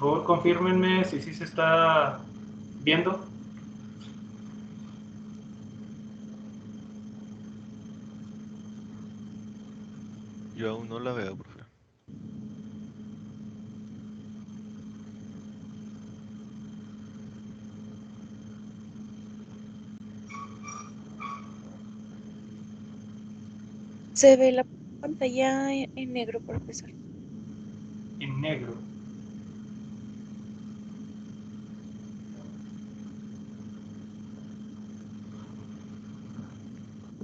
favor, confírmenme si sí se está viendo. Yo aún no la veo, profe. Se ve la pantalla en negro, profesor. En negro.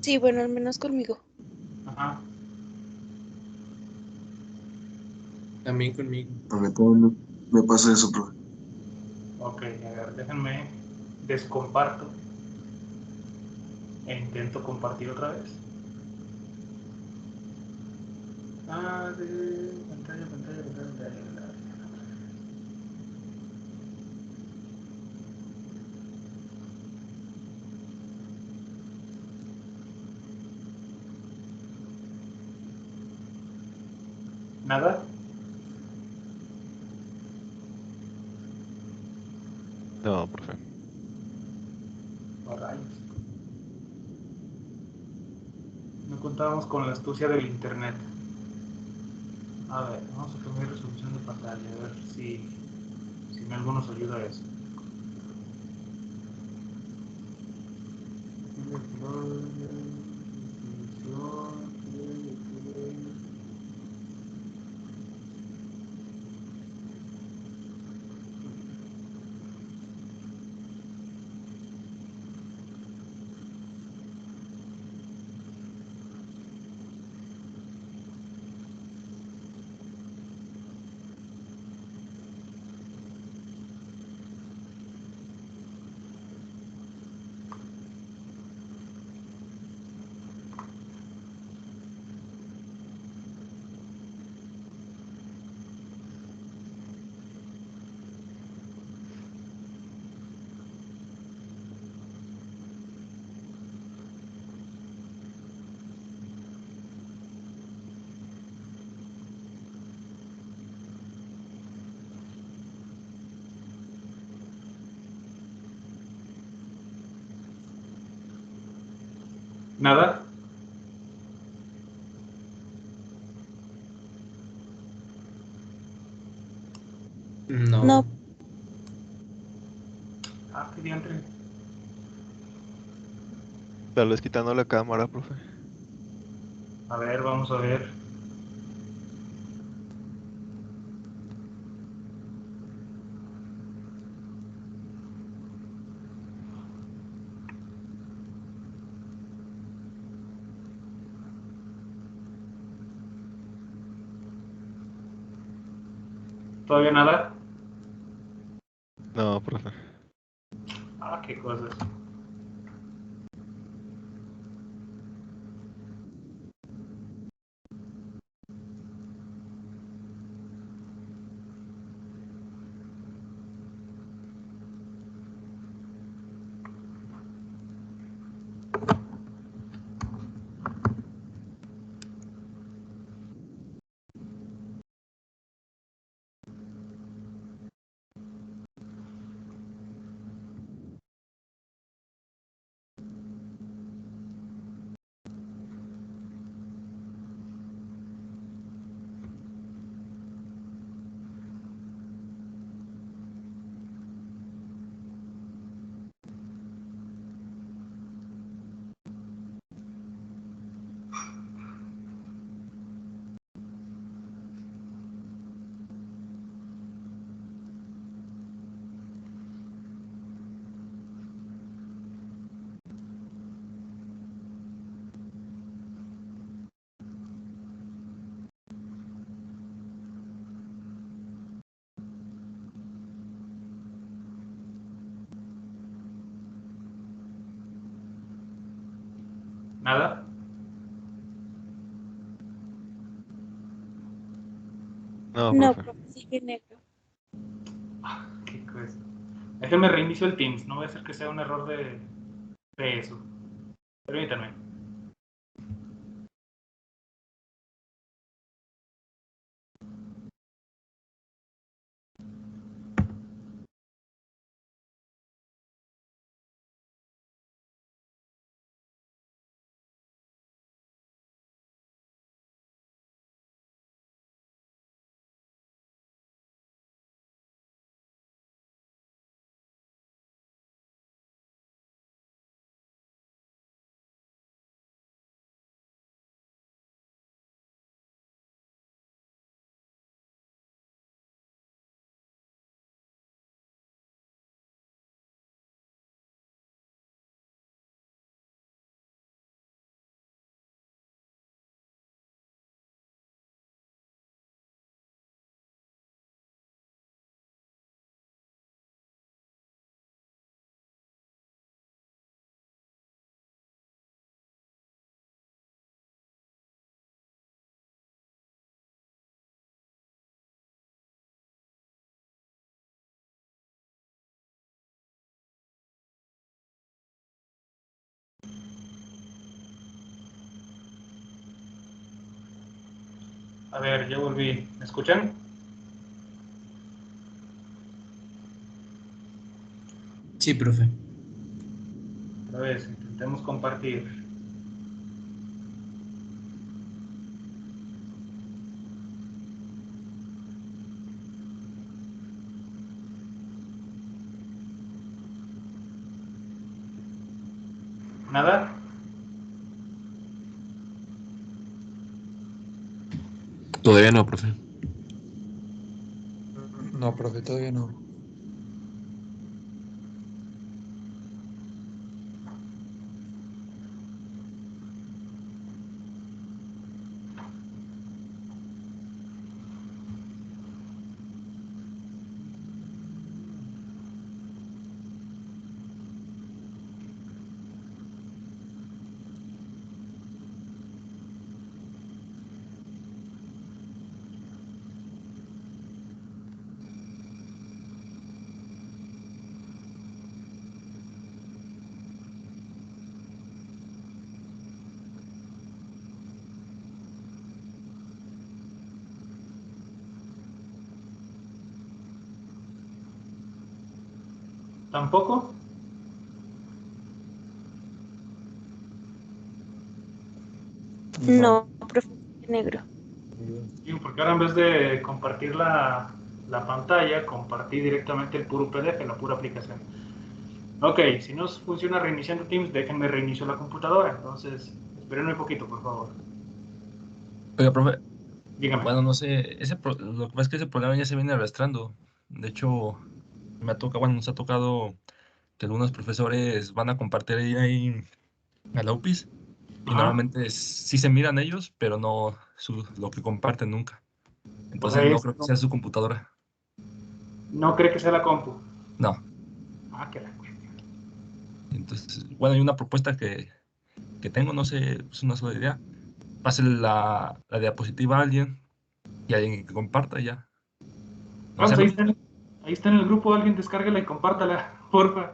Sí, bueno, al menos conmigo. Ajá. También conmigo. A mí también me pasa eso, profe. Ok, a ver, déjenme descomparto e intento compartir otra vez. Pantalla, pantalla, pantalla. ¿Nada? No, profe. Oh, rayos. No contábamos con la astucia del internet. A ver, vamos a cambiar resolución de pantalla, a ver si en algo nos ayuda eso. ¿Nada? No. No. Ah, qué diantre. Tal vez quitando la cámara, profe. A ver, vamos a ver. ¿Todavía nada? No, profe. Ah, qué cosas. ¿Nada? No, No, profe. profe, sigue negro. Ah, qué cosa. Déjenme reinicio el Teams. No voy a hacer que sea un error de eso. Permítanme. A ver, ya volví. ¿Me escuchan? Sí, profe. Otra vez, intentemos compartir. ¿Nada? Todavía no, profe. No, profe, todavía no. ¿Tampoco? No, profe, negro. Digo, porque ahora en vez de compartir la pantalla, compartí directamente el puro PDF, la pura aplicación. Ok, si no funciona reiniciando Teams, déjenme reinicio la computadora. Entonces, espérenme un poquito, por favor. Oiga, profe, Dígame. bueno, no sé, lo que pasa es que ese problema ya se viene arrastrando. De hecho, me ha tocado, bueno, nos ha tocado que algunos profesores van a compartir ahí a la UPIS y Ajá. normalmente sí se miran ellos, pero no lo que comparten nunca. O Entonces sea, no creo que sea su computadora. no cree que sea la compu. No. Ah, que la cuestión. Entonces, bueno, hay una propuesta que tengo, no sé, es una sola idea. Pásale la diapositiva a alguien y alguien que comparta y ya. No Vamos, hacerlo. ahí está en el grupo, alguien descárguela y compártala, porfa.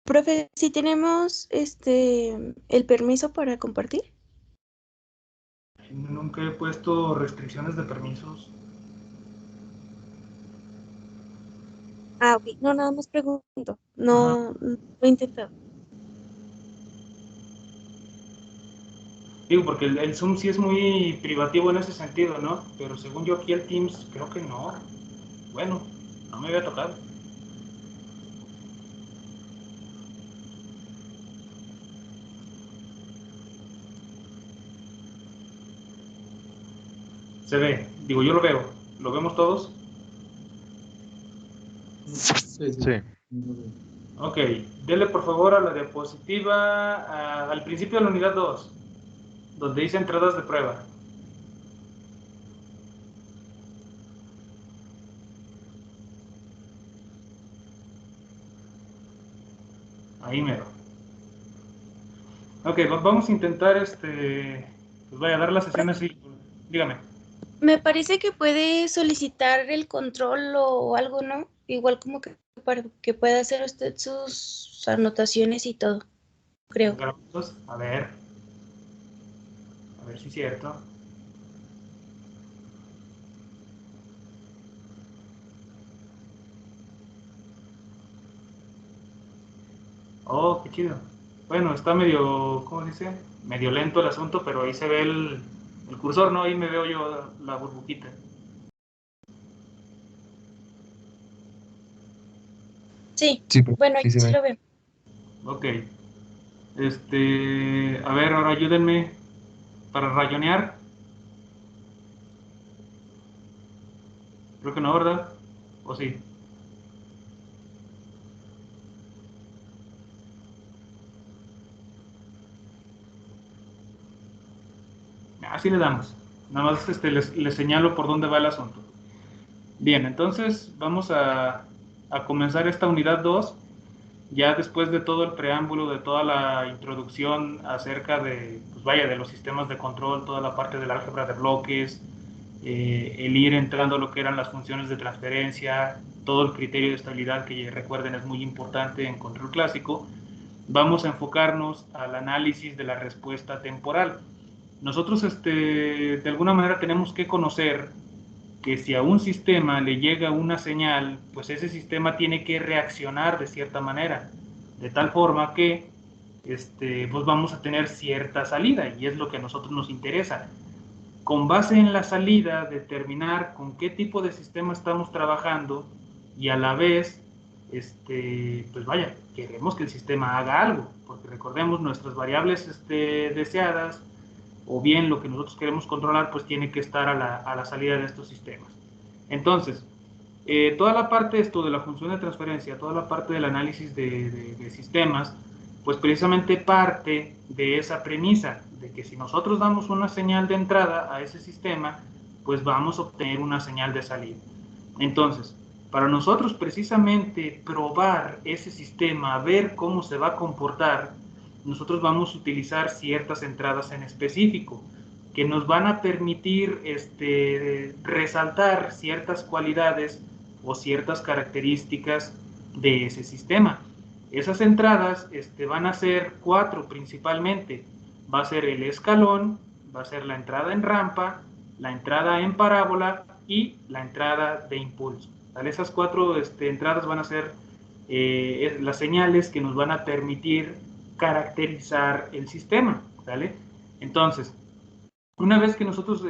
Profe, si tenemos el permiso para compartir. Nunca he puesto restricciones de permisos. Ah, ok. No, nada más pregunto. Ajá. No lo he intentado. Digo, porque el Zoom sí es muy privativo en ese sentido, ¿no? Pero según yo aquí el Teams, creo que no. Bueno, no me había tocado. Se ve, digo, yo lo veo. ¿Lo vemos todos? Sí, sí. Sí. Ok, dele por favor a la diapositiva al principio de la unidad 2, donde dice entradas de prueba. Ahí mero. Ok, vamos a intentar, pues vaya a dar la sesión Profe, así. Dígame. me parece que puede solicitar el control o algo, ¿no? Igual como que para que pueda hacer usted sus anotaciones y todo, creo. Gráficos, a ver si es cierto. Oh, qué chido. Bueno, está medio, ¿cómo dice? Medio lento el asunto, pero ahí se ve el cursor, ¿no? Ahí me veo yo la burbujita. Sí, Sí, profe, bueno, sí yo se sí ve. lo veo. Ok. A ver, ahora ayúdenme para rayonear. Creo que no, ¿verdad? ¿O sí? Así le damos. Nada más les señalo por dónde va el asunto. Bien, entonces vamos a comenzar esta unidad 2. Ya después de todo el preámbulo, de toda la introducción acerca de, pues vaya, de los sistemas de control, toda la parte del álgebra de bloques, el ir entrando a lo que eran las funciones de transferencia, todo el criterio de estabilidad que recuerden es muy importante en control clásico, vamos a enfocarnos al análisis de la respuesta temporal. Nosotros de alguna manera tenemos que conocer que si a un sistema le llega una señal, pues ese sistema tiene que reaccionar de cierta manera, de tal forma que pues vamos a tener cierta salida, y es lo que a nosotros nos interesa. Con base en la salida, determinar con qué tipo de sistema estamos trabajando, y a la vez, pues vaya, queremos que el sistema haga algo, porque recordemos nuestras variables deseadas, o bien lo que nosotros queremos controlar, pues tiene que estar a la salida de estos sistemas. Entonces, toda la parte de la función de transferencia, toda la parte del análisis de sistemas, pues precisamente parte de esa premisa, de que si nosotros damos una señal de entrada a ese sistema, pues vamos a obtener una señal de salida. Entonces, para nosotros precisamente probar ese sistema, ver cómo se va a comportar, nosotros vamos a utilizar ciertas entradas en específico que nos van a permitir resaltar ciertas cualidades o ciertas características de ese sistema. Esas entradas van a ser 4 principalmente. Va a ser el escalón, va a ser la entrada en rampa, la entrada en parábola y la entrada de impulso. ¿Vale? Esas 4 entradas van a ser las señales que nos van a permitir caracterizar el sistema, ¿vale? Entonces, una vez que nosotros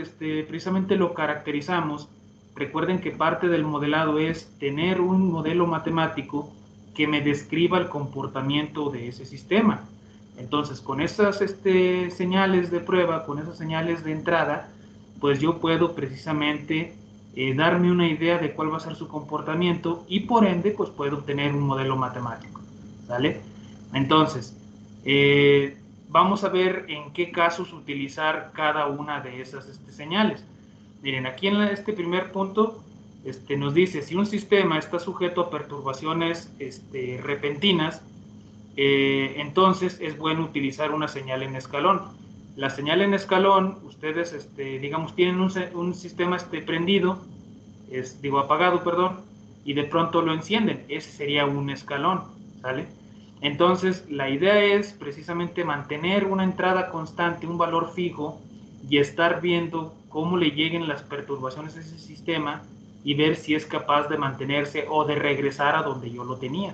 precisamente lo caracterizamos, recuerden que parte del modelado es tener un modelo matemático que me describa el comportamiento de ese sistema. Entonces, con esas señales de prueba, con esas señales de entrada, pues yo puedo precisamente darme una idea de cuál va a ser su comportamiento, y por ende, pues puedo obtener un modelo matemático, ¿vale? Entonces, vamos a ver en qué casos utilizar cada una de esas señales. Miren, aquí en este primer punto nos dice, si un sistema está sujeto a perturbaciones repentinas, entonces es bueno utilizar una señal en escalón. La señal en escalón, ustedes, digamos, tienen un sistema prendido, apagado, perdón, y de pronto lo encienden. Ese sería un escalón, ¿sale? Entonces, la idea es precisamente mantener una entrada constante, un valor fijo, y estar viendo cómo le lleguen las perturbaciones a ese sistema y ver si es capaz de mantenerse o de regresar a donde yo lo tenía.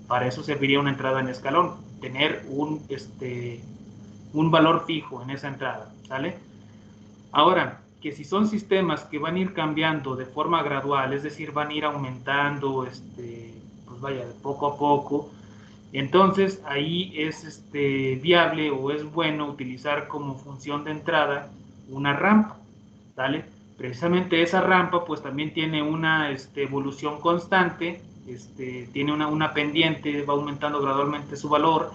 Para eso serviría una entrada en escalón, tener un valor fijo en esa entrada, ¿sale? Ahora, que si son sistemas que van a ir cambiando de forma gradual, es decir, van a ir aumentando, pues vaya, de poco a poco, entonces ahí es viable o es bueno utilizar como función de entrada una rampa, ¿vale? Precisamente esa rampa pues también tiene una evolución constante, tiene una pendiente, va aumentando gradualmente su valor.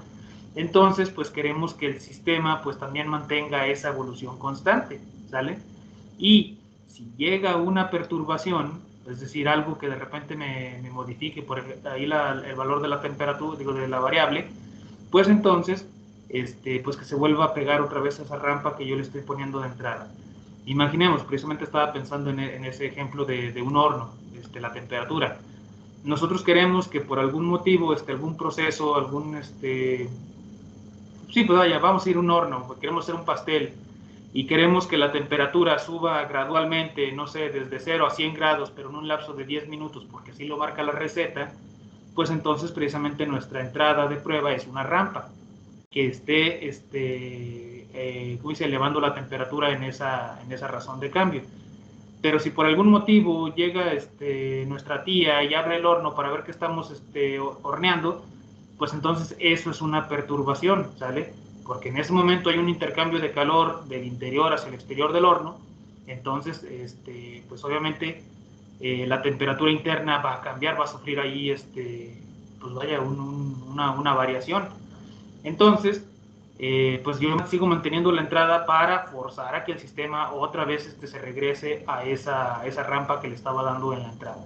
Entonces pues queremos que el sistema pues también mantenga esa evolución constante, ¿sale? Y si llega una perturbación, es decir, algo que de repente me modifique por ahí el valor de la temperatura, digo, de la variable, pues entonces, pues que se vuelva a pegar otra vez a esa rampa que yo le estoy poniendo de entrada. Imaginemos, precisamente estaba pensando en ese ejemplo de un horno, la temperatura. Nosotros queremos que por algún motivo, algún proceso, sí, pues vaya, vamos a ir a un horno, queremos hacer un pastel, y queremos que la temperatura suba gradualmente, no sé, desde 0 a 100 grados, pero en un lapso de 10 minutos, porque así lo marca la receta, pues entonces precisamente nuestra entrada de prueba es una rampa que esté, ¿cómo dice?, elevando la temperatura en esa razón de cambio. Pero si por algún motivo llega nuestra tía y abre el horno para ver qué estamos horneando, pues entonces eso es una perturbación, ¿sale? Porque en ese momento hay un intercambio de calor del interior hacia el exterior del horno, entonces, pues obviamente la temperatura interna va a cambiar, va a sufrir ahí, pues vaya, una variación. Entonces, pues yo sigo manteniendo la entrada para forzar a que el sistema otra vez se regrese a esa rampa que le estaba dando en la entrada.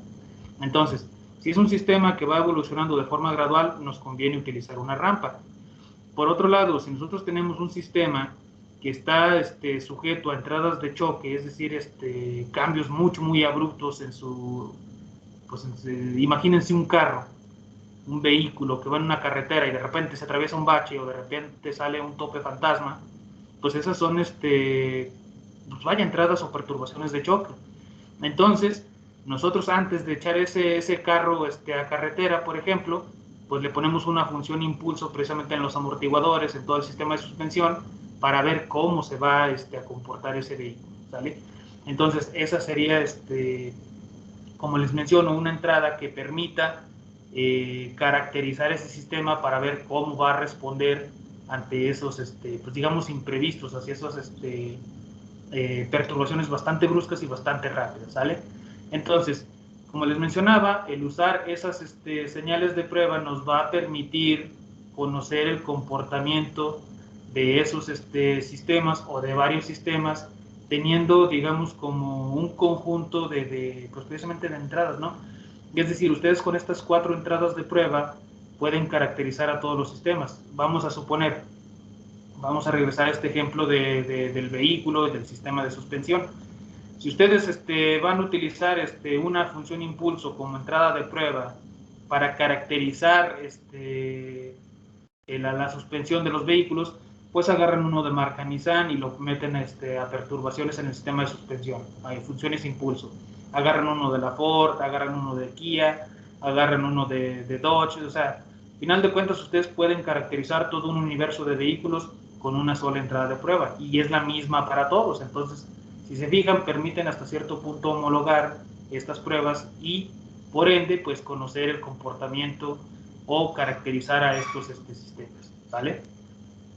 Entonces, si es un sistema que va evolucionando de forma gradual, nos conviene utilizar una rampa. Por otro lado, si nosotros tenemos un sistema que está sujeto a entradas de choque, es decir, cambios muy abruptos en su, pues imagínense un carro, un vehículo que va en una carretera y de repente se atraviesa un bache o de repente sale un tope fantasma, pues esas son, pues vaya, entradas o perturbaciones de choque. Entonces, nosotros antes de echar ese carro a carretera, por ejemplo, pues le ponemos una función impulso precisamente en los amortiguadores, en todo el sistema de suspensión, para ver cómo se va a comportar ese vehículo, ¿sale? Entonces, esa sería, como les menciono, una entrada que permita caracterizar ese sistema para ver cómo va a responder ante esos, pues digamos, imprevistos, hacia esas perturbaciones bastante bruscas y bastante rápidas, ¿sale? Entonces, como les mencionaba, el usar esas señales de prueba nos va a permitir conocer el comportamiento de esos sistemas o de varios sistemas, teniendo, digamos, como un conjunto pues precisamente de entradas, ¿no? Es decir, ustedes con estas 4 entradas de prueba pueden caracterizar a todos los sistemas. Vamos a suponer, vamos a regresar a este ejemplo del vehículo y del sistema de suspensión. Si ustedes van a utilizar una función impulso como entrada de prueba para caracterizar la suspensión de los vehículos, pues agarran uno de marca Nissan y lo meten a perturbaciones en el sistema de suspensión, hay funciones impulso. Agarran uno de la Ford, agarran uno de Kia, agarran uno de Dodge, o sea, al final de cuentas ustedes pueden caracterizar todo un universo de vehículos con una sola entrada de prueba y es la misma para todos. Entonces, si se fijan, permiten hasta cierto punto homologar estas pruebas y por ende pues conocer el comportamiento o caracterizar a estos sistemas, ¿vale?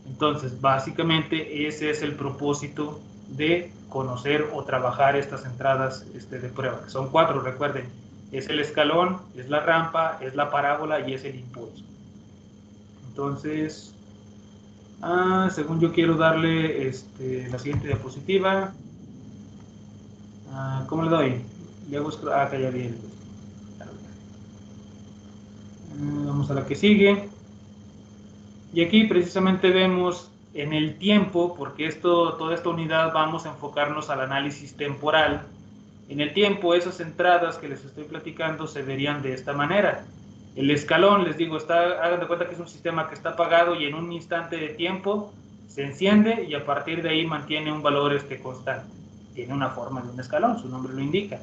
Entonces, básicamente ese es el propósito de conocer o trabajar estas entradas de prueba, que son 4, recuerden, es el escalón, es la rampa, es la parábola y es el impulso. Entonces, según yo quiero darle la siguiente diapositiva. ¿Cómo le doy? Ya busco, acá ya viene. Vamos a la que sigue. Y aquí precisamente vemos en el tiempo, porque toda esta unidad vamos a enfocarnos al análisis temporal. En el tiempo, esas entradas que les estoy platicando se verían de esta manera. El escalón, les digo, hagan de cuenta que es un sistema que está apagado y en un instante de tiempo se enciende y a partir de ahí mantiene un valor constante. Tiene una forma de un escalón, su nombre lo indica.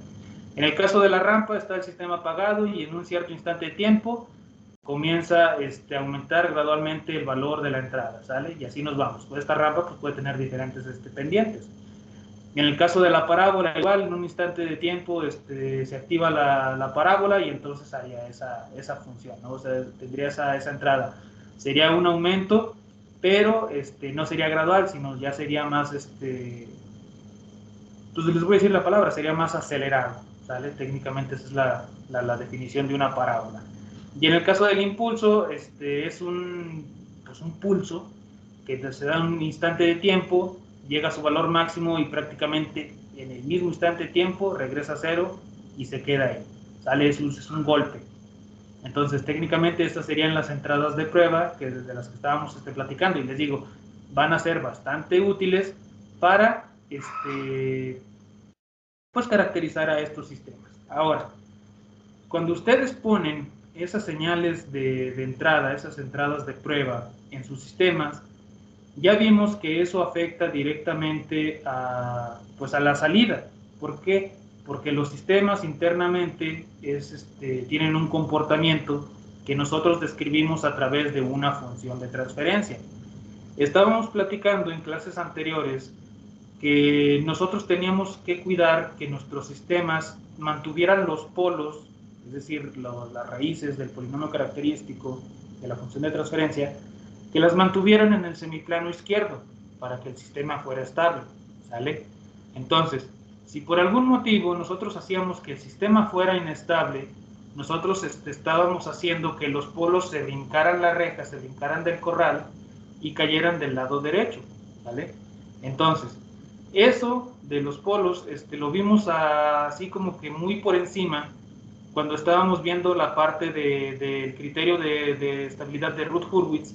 En el caso de la rampa está el sistema apagado y en un cierto instante de tiempo comienza a aumentar gradualmente el valor de la entrada, ¿sale? Y así nos vamos. Pues esta rampa pues, puede tener diferentes pendientes. En el caso de la parábola, igual, en un instante de tiempo se activa la parábola y entonces haya esa función, ¿no? O sea, tendría esa entrada. Sería un aumento, pero no sería gradual, sino ya sería más, pues les voy a decir la palabra, sería más acelerado, ¿sale? Técnicamente esa es la definición de una parábola. Y en el caso del impulso, es un pulso que se da en un instante de tiempo, llega a su valor máximo y prácticamente en el mismo instante de tiempo regresa a cero y se queda ahí, ¿sale? Es un golpe. Entonces, técnicamente estas serían las entradas de prueba de las que estábamos platicando y les digo, van a ser bastante útiles para pues caracterizar a estos sistemas. Ahora, cuando ustedes ponen esas señales de entrada, esas entradas de prueba en sus sistemas, ya vimos que eso afecta directamente a la salida. ¿Por qué? Porque los sistemas internamente tienen un comportamiento que nosotros describimos a través de una función de transferencia. Estábamos platicando en clases anteriores que nosotros teníamos que cuidar que nuestros sistemas mantuvieran los polos, es decir, las raíces del polinomio característico, de la función de transferencia, que las mantuvieran en el semiplano izquierdo para que el sistema fuera estable, ¿sale? Entonces, si por algún motivo nosotros hacíamos que el sistema fuera inestable, nosotros estábamos haciendo que los polos se brincaran la reja, se brincaran del corral y cayeran del lado derecho, ¿vale? Entonces, eso de los polos lo vimos así como que muy por encima cuando estábamos viendo la parte del criterio de estabilidad de Routh-Hurwitz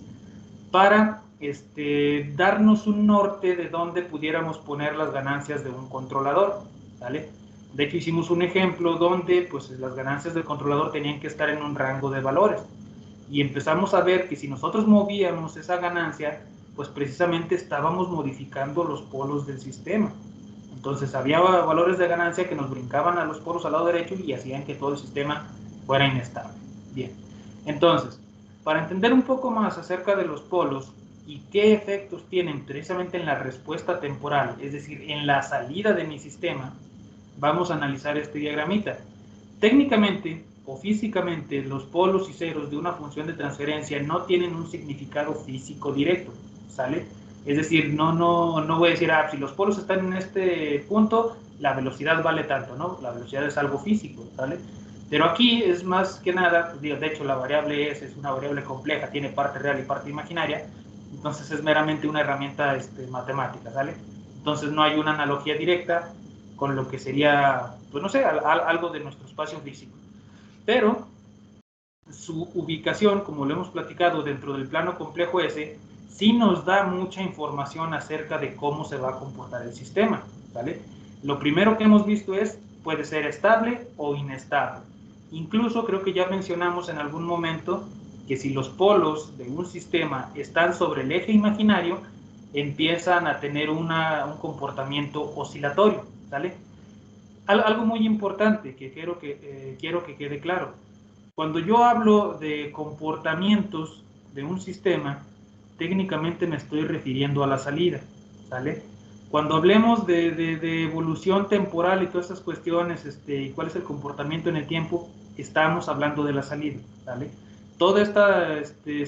para darnos un norte de dónde pudiéramos poner las ganancias de un controlador, ¿vale? De hecho, hicimos un ejemplo donde pues, las ganancias del controlador tenían que estar en un rango de valores. Y empezamos a ver que si nosotros movíamos esa ganancia, pues precisamente estábamos modificando los polos del sistema. Entonces había valores de ganancia que nos brincaban a los polos al lado derecho y hacían que todo el sistema fuera inestable. Bien, entonces, para entender un poco más acerca de los polos y qué efectos tienen precisamente en la respuesta temporal, es decir, en la salida de mi sistema, vamos a analizar este diagramita. Técnicamente o físicamente, los polos y ceros de una función de transferencia no tienen un significado físico directo, ¿sale? Es decir, no voy a decir, si los polos están en este punto, la velocidad vale tanto, ¿no? La velocidad es algo físico, ¿sale? Pero aquí es más que nada, de hecho la variable es una variable compleja, tiene parte real y parte imaginaria, entonces es meramente una herramienta matemática, ¿sale? Entonces no hay una analogía directa con lo que sería, pues no sé, algo de nuestro espacio físico. Pero su ubicación, como lo hemos platicado dentro del plano complejo S, sí nos da mucha información acerca de cómo se va a comportar el sistema, ¿vale? Lo primero que hemos visto puede ser estable o inestable. Incluso creo que ya mencionamos en algún momento que si los polos de un sistema están sobre el eje imaginario, empiezan a tener un comportamiento oscilatorio, ¿vale? Algo muy importante que quiero que quede claro. Cuando yo hablo de comportamientos de un sistema, técnicamente me estoy refiriendo a la salida, ¿sale? Cuando hablemos de evolución temporal y todas esas cuestiones, y cuál es el comportamiento en el tiempo, estamos hablando de la salida, ¿sale? Toda esta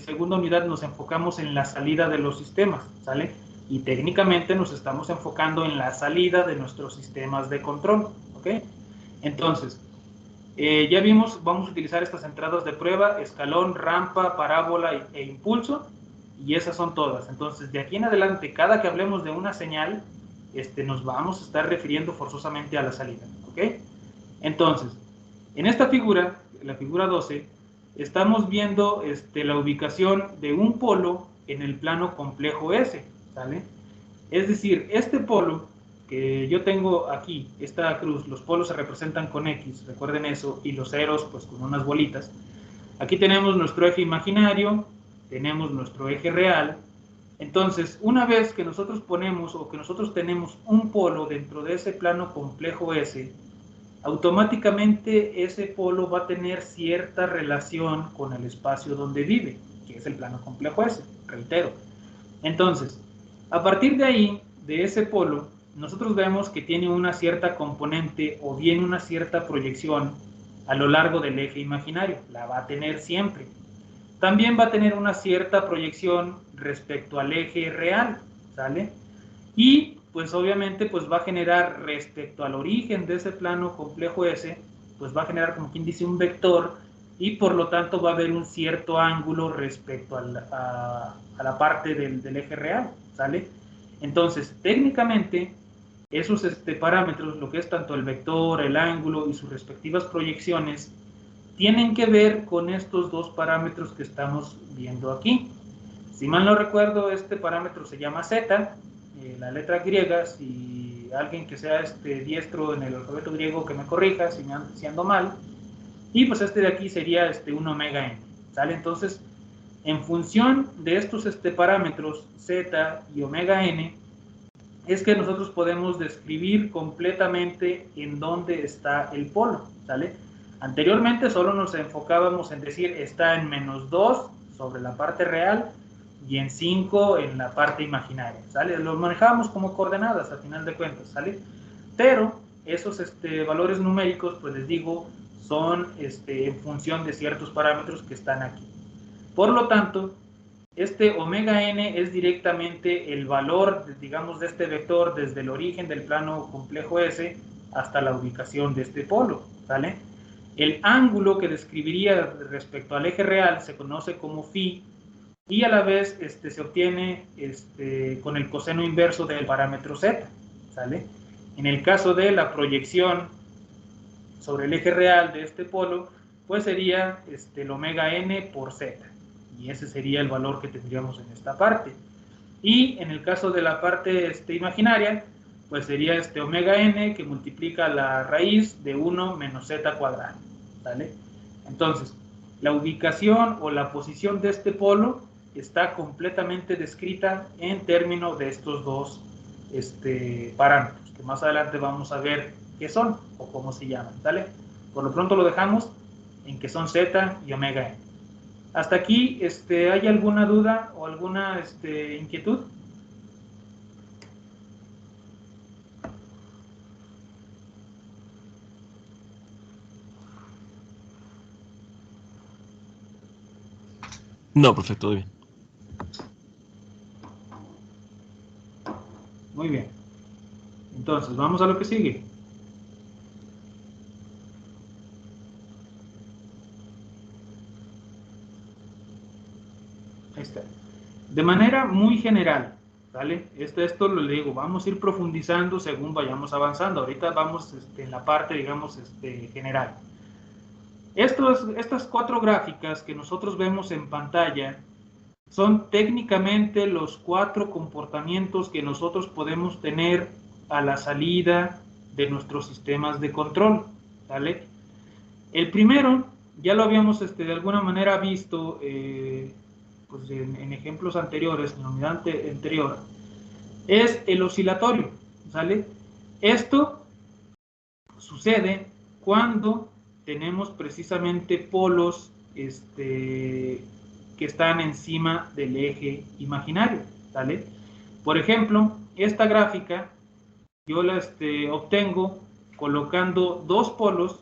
segunda unidad nos enfocamos en la salida de los sistemas, ¿sale? Y técnicamente nos estamos enfocando en la salida de nuestros sistemas de control, ¿ok? Entonces, ya vimos, vamos a utilizar estas entradas de prueba, escalón, rampa, parábola e impulso, y esas son todas. Entonces, de aquí en adelante, cada que hablemos de una señal, nos vamos a estar refiriendo forzosamente a la salida, ¿ok? Entonces, en esta figura, la figura 12, estamos viendo la ubicación de un polo en el plano complejo S, ¿sale? Es decir, este polo que yo tengo aquí, esta cruz, los polos se representan con X, recuerden eso, y los ceros pues con unas bolitas. Aquí tenemos nuestro eje imaginario, tenemos nuestro eje real. Entonces, una vez que nosotros ponemos o que nosotros tenemos un polo dentro de ese plano complejo S, automáticamente ese polo va a tener cierta relación con el espacio donde vive, que es el plano complejo S, reitero. Entonces, a partir de ahí, de ese polo, nosotros vemos que tiene una cierta componente o bien una cierta proyección a lo largo del eje imaginario, la va a tener siempre. También va a tener una cierta proyección respecto al eje real, ¿sale? Y pues obviamente pues va a generar respecto al origen de ese plano complejo S, pues va a generar como quien dice un vector y por lo tanto va a haber un cierto ángulo respecto a la parte del eje real, ¿sale? Entonces técnicamente esos parámetros, lo que es tanto el vector, el ángulo y sus respectivas proyecciones, tienen que ver con estos dos parámetros que estamos viendo aquí. Si mal no recuerdo, este parámetro se llama z, la letra griega. Si alguien que sea diestro en el alfabeto griego que me corrija si ando mal. Y pues de aquí sería un omega n, ¿sale? Entonces, en función de estos parámetros z y omega n, es que nosotros podemos describir completamente en dónde está el polo, ¿sale? Anteriormente solo nos enfocábamos en decir está en -2 sobre la parte real y en 5 en la parte imaginaria, ¿sale? Lo manejábamos como coordenadas a final de cuentas, ¿sale? Pero esos valores numéricos, pues les digo, son en función de ciertos parámetros que están aquí. Por lo tanto, este omega n es directamente el valor, digamos, de este vector desde el origen del plano complejo S hasta la ubicación de este polo, ¿vale? El ángulo que describiría respecto al eje real se conoce como phi, y a la vez se obtiene con el coseno inverso del parámetro z, ¿sale? En el caso de la proyección sobre el eje real de este polo, pues sería el omega n por z, y ese sería el valor que tendríamos en esta parte. Y en el caso de la parte imaginaria, pues sería omega n que multiplica la raíz de 1 menos z cuadrado, ¿vale? Entonces, la ubicación o la posición de este polo está completamente descrita en términos de estos dos parámetros, que más adelante vamos a ver qué son o cómo se llaman, ¿vale? Por lo pronto lo dejamos en que son z y omega n. Hasta aquí, ¿hay alguna duda o alguna inquietud? No, profe, todo bien. Muy bien. Entonces, vamos a lo que sigue. Ahí está. De manera muy general, ¿vale? Esto lo digo, vamos a ir profundizando según vayamos avanzando. Ahorita vamos en la parte, digamos, general. Estas 4 gráficas que nosotros vemos en pantalla son técnicamente los 4 comportamientos que nosotros podemos tener a la salida de nuestros sistemas de control, ¿vale? El primero, ya lo habíamos de alguna manera visto pues en ejemplos anteriores, en la unidad anterior, es el oscilatorio, ¿vale? Esto sucede cuando tenemos precisamente polos que están encima del eje imaginario, ¿vale? Por ejemplo, esta gráfica yo la obtengo colocando dos polos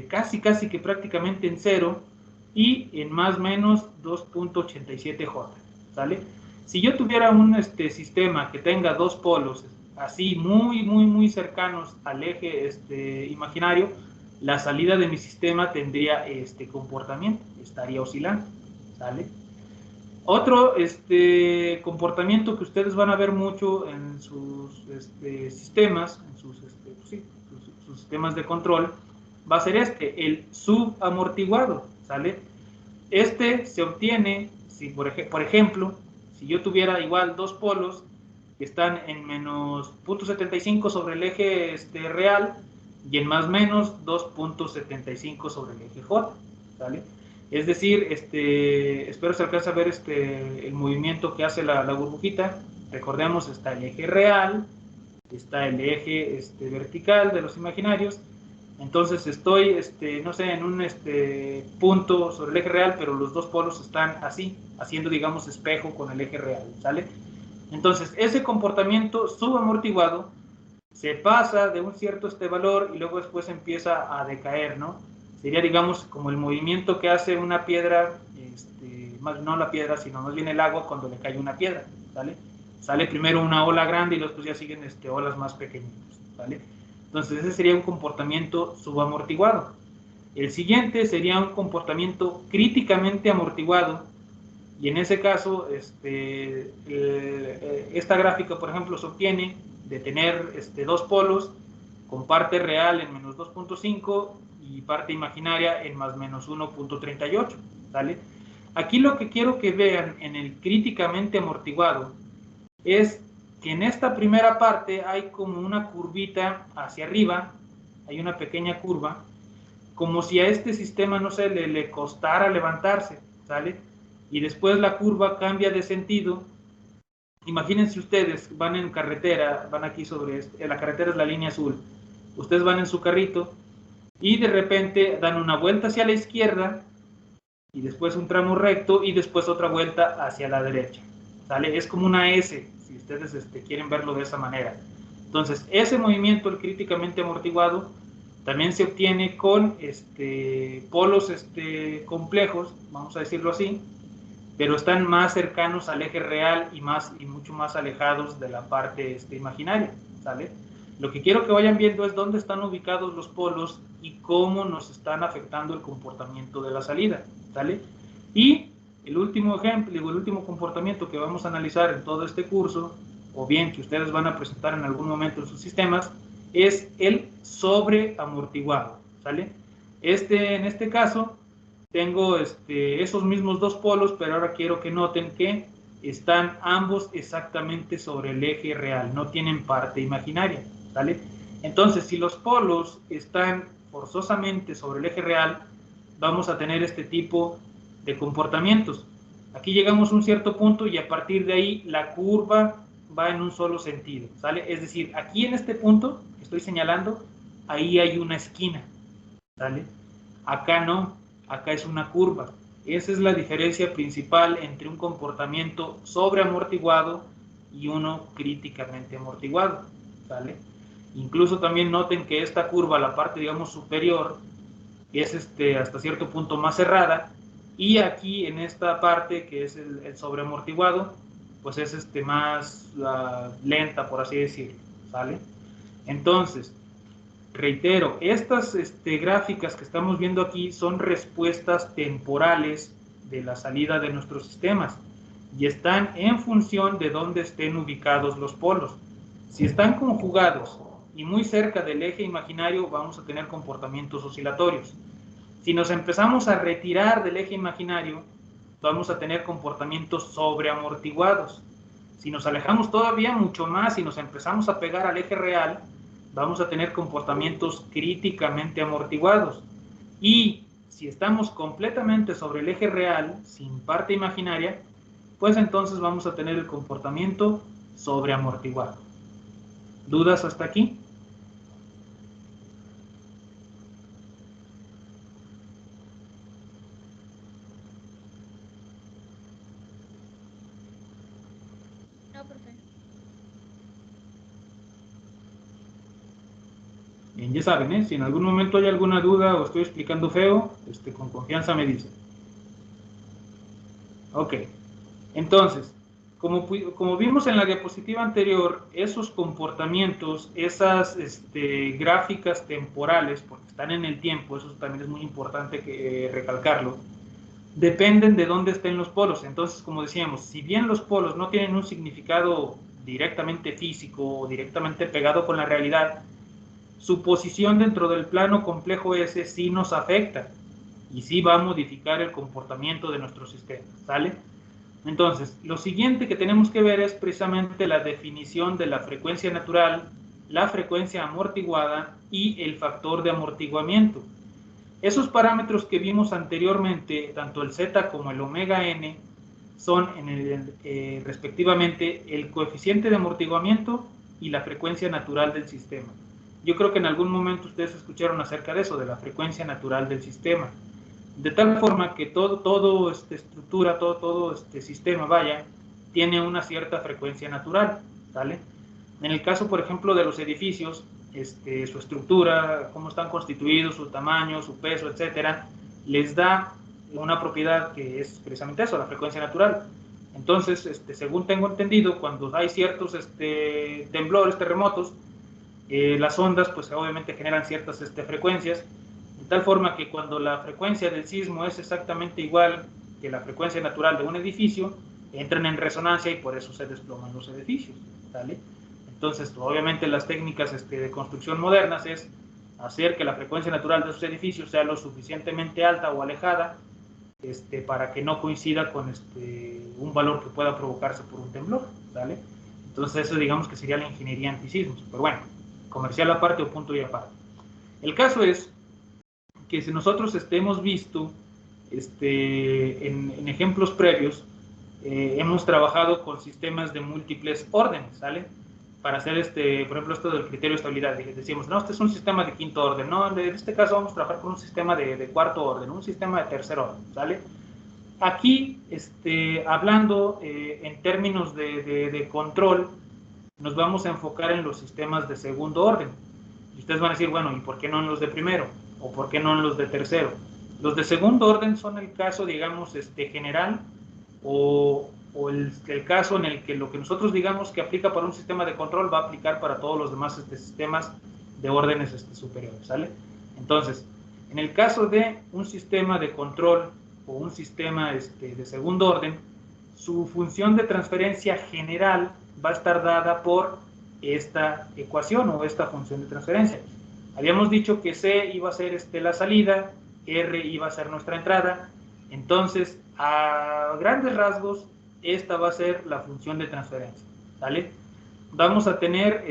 casi que prácticamente en 0 y en más o menos 2.87J, ¿sale? Si yo tuviera un sistema que tenga dos polos así muy cercanos al eje imaginario, la salida de mi sistema tendría este comportamiento, estaría oscilando, ¿sale? Otro comportamiento que ustedes van a ver mucho en sus sistemas, en sus sistemas de control, va a ser el subamortiguado, ¿sale? Se obtiene, si por ejemplo, si yo tuviera igual dos polos que están en menos 0.75 sobre el eje real y en más menos 2.75 sobre el eje J, ¿vale? Es decir, espero se alcance a ver el movimiento que hace la burbujita. Recordemos, está el eje real, está el eje vertical de los imaginarios. Entonces estoy, no sé, en un punto sobre el eje real, pero los dos polos están así, haciendo, digamos, espejo con el eje real, ¿sale? Entonces, ese comportamiento subamortiguado se pasa de un cierto valor y luego después empieza a decaer, ¿no? Sería, digamos, como el movimiento que hace una piedra, no la piedra, sino más bien el agua cuando le cae una piedra, ¿vale? Sale primero una ola grande y después ya siguen olas más pequeñitas, ¿vale? Entonces ese sería un comportamiento subamortiguado. El siguiente sería un comportamiento críticamente amortiguado, y en ese caso, esta gráfica, por ejemplo, se obtiene de tener dos polos con parte real en menos 2.5 y parte imaginaria en más menos 1.38, ¿vale? Aquí lo que quiero que vean en el críticamente amortiguado es que en esta primera parte hay como una curvita hacia arriba, hay una pequeña curva, como si a este sistema, no sé, le costara levantarse, ¿sale? Y después la curva cambia de sentido. Imagínense ustedes, van en carretera, van aquí sobre la carretera es la línea azul, ustedes van en su carrito y de repente dan una vuelta hacia la izquierda y después un tramo recto y después otra vuelta hacia la derecha, ¿sale? Es como una S, si ustedes quieren verlo de esa manera. Entonces, ese movimiento, el críticamente amortiguado, También se obtiene con polos complejos, vamos a decirlo así, pero están más cercanos al eje real y mucho más alejados de la parte imaginaria, ¿sale? Lo que quiero que vayan viendo es dónde están ubicados los polos y cómo nos están afectando el comportamiento de la salida, ¿sale? Y el último ejemplo, el último comportamiento que vamos a analizar en todo este curso, o bien que ustedes van a presentar en algún momento en sus sistemas, es el sobreamortiguado, ¿sale? En este caso, tengo esos mismos dos polos, pero ahora quiero que noten que están ambos exactamente sobre el eje real, no tienen parte imaginaria, ¿sale? Entonces, si los polos están forzosamente sobre el eje real, vamos a tener este tipo de comportamientos. Aquí llegamos a un cierto punto y a partir de ahí la curva va en un solo sentido, ¿sale? Es decir, aquí en este punto que estoy señalando, ahí hay una esquina, ¿sale? Acá no, acá es una curva. Esa es la diferencia principal entre un comportamiento sobreamortiguado y uno críticamente amortiguado, ¿sale? Incluso también noten que esta curva, la parte, digamos, superior, es hasta cierto punto más cerrada, y aquí en esta parte, que es el sobreamortiguado, pues es más lenta, por así decirlo, ¿sale? Entonces, reitero, estas gráficas que estamos viendo aquí son respuestas temporales de la salida de nuestros sistemas y están en función de dónde estén ubicados los polos. Si están conjugados y muy cerca del eje imaginario, vamos a tener comportamientos oscilatorios. Si nos empezamos a retirar del eje imaginario, vamos a tener comportamientos sobreamortiguados. Si nos alejamos todavía mucho más y nos empezamos a pegar al eje real, vamos a tener comportamientos críticamente amortiguados. Y si estamos completamente sobre el eje real, sin parte imaginaria, pues entonces vamos a tener el comportamiento sobreamortiguado. ¿Dudas hasta aquí? No, profe. Bien, ya saben, si en algún momento hay alguna duda o estoy explicando feo, con confianza me dicen. Ok, entonces, como vimos en la diapositiva anterior, esos comportamientos, esas gráficas temporales, porque están en el tiempo, eso también es muy importante recalcarlo, dependen de dónde estén los polos. Entonces, como decíamos, si bien los polos no tienen un significado directamente físico o directamente pegado con la realidad, su posición dentro del plano complejo S sí nos afecta y sí va a modificar el comportamiento de nuestro sistema, ¿sale? Entonces, lo siguiente que tenemos que ver es precisamente la definición de la frecuencia natural, la frecuencia amortiguada y el factor de amortiguamiento. Esos parámetros que vimos anteriormente, tanto el Z como el omega n, son respectivamente el coeficiente de amortiguamiento y la frecuencia natural del sistema. Yo creo que en algún momento ustedes escucharon acerca de eso, de la frecuencia natural del sistema. De tal forma que todo estructura, todo sistema, vaya, tiene una cierta frecuencia natural, ¿vale? En el caso, por ejemplo, de los edificios, su estructura, cómo están constituidos, su tamaño, su peso, etcétera, les da una propiedad que es precisamente eso, la frecuencia natural. Entonces, según tengo entendido, cuando hay ciertos temblores, terremotos, las ondas, pues obviamente generan ciertas frecuencias, de tal forma que cuando la frecuencia del sismo es exactamente igual que la frecuencia natural de un edificio, entran en resonancia y por eso se desploman los edificios, ¿vale? Entonces, obviamente las técnicas de construcción modernas es hacer que la frecuencia natural de esos edificios sea lo suficientemente alta o alejada para que no coincida con un valor que pueda provocarse por un temblor, ¿vale? Entonces eso digamos que sería la ingeniería antisismos, pero bueno, comercial aparte o punto y aparte. El caso es que si nosotros hemos visto en ejemplos previos, hemos trabajado con sistemas de múltiples órdenes, ¿sale? Para hacer, por ejemplo, esto del criterio de estabilidad. Decimos, no, este es un sistema de quinto orden. No, en este caso vamos a trabajar con un sistema de cuarto orden, un sistema de tercer orden, ¿sale? Aquí, hablando en términos de control, nos vamos a enfocar en los sistemas de segundo orden. Y ustedes van a decir, bueno, ¿y por qué no en los de primero? ¿O por qué no en los de tercero? Los de segundo orden son el caso, digamos, general, o el caso en el que lo que nosotros digamos que aplica para un sistema de control va a aplicar para todos los demás sistemas de órdenes superiores, ¿sale? Entonces, en el caso de un sistema de control o un sistema de segundo orden, su función de transferencia general va a estar dada por esta ecuación o esta función de transferencia. Habíamos dicho que C iba a ser la salida, R iba a ser nuestra entrada, entonces a grandes rasgos esta va a ser la función de transferencia, ¿vale? Vamos a tener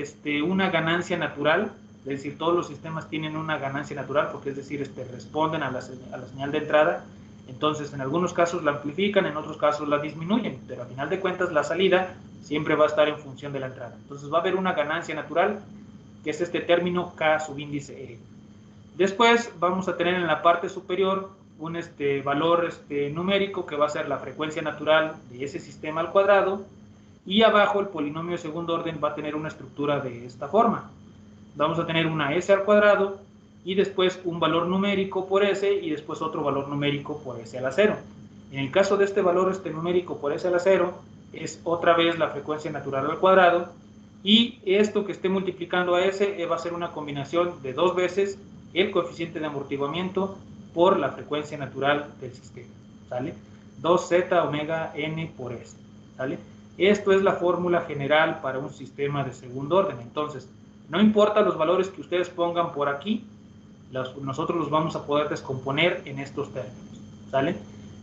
una ganancia natural, es decir, todos los sistemas tienen una ganancia natural, porque es decir, responden a la señal de entrada. Entonces, en algunos casos la amplifican, en otros casos la disminuyen, pero al final de cuentas la salida siempre va a estar en función de la entrada. Entonces va a haber una ganancia natural, que es este término K subíndice E. Después vamos a tener en la parte superior un valor numérico, que va a ser la frecuencia natural de ese sistema al cuadrado, y abajo el polinomio de segundo orden va a tener una estructura de esta forma. Vamos a tener una S al cuadrado, y después un valor numérico por S, y después otro valor numérico por S a la 0. En el caso de este valor numérico por S a la 0, es otra vez la frecuencia natural al cuadrado, y esto que esté multiplicando a S va a ser una combinación de 2 veces el coeficiente de amortiguamiento por la frecuencia natural del sistema, ¿sale? 2z omega n por S, ¿sale? Esto es la fórmula general para un sistema de segundo orden. Entonces, no importa los valores que ustedes pongan por aquí, nosotros los vamos a poder descomponer en estos términos, ¿sale?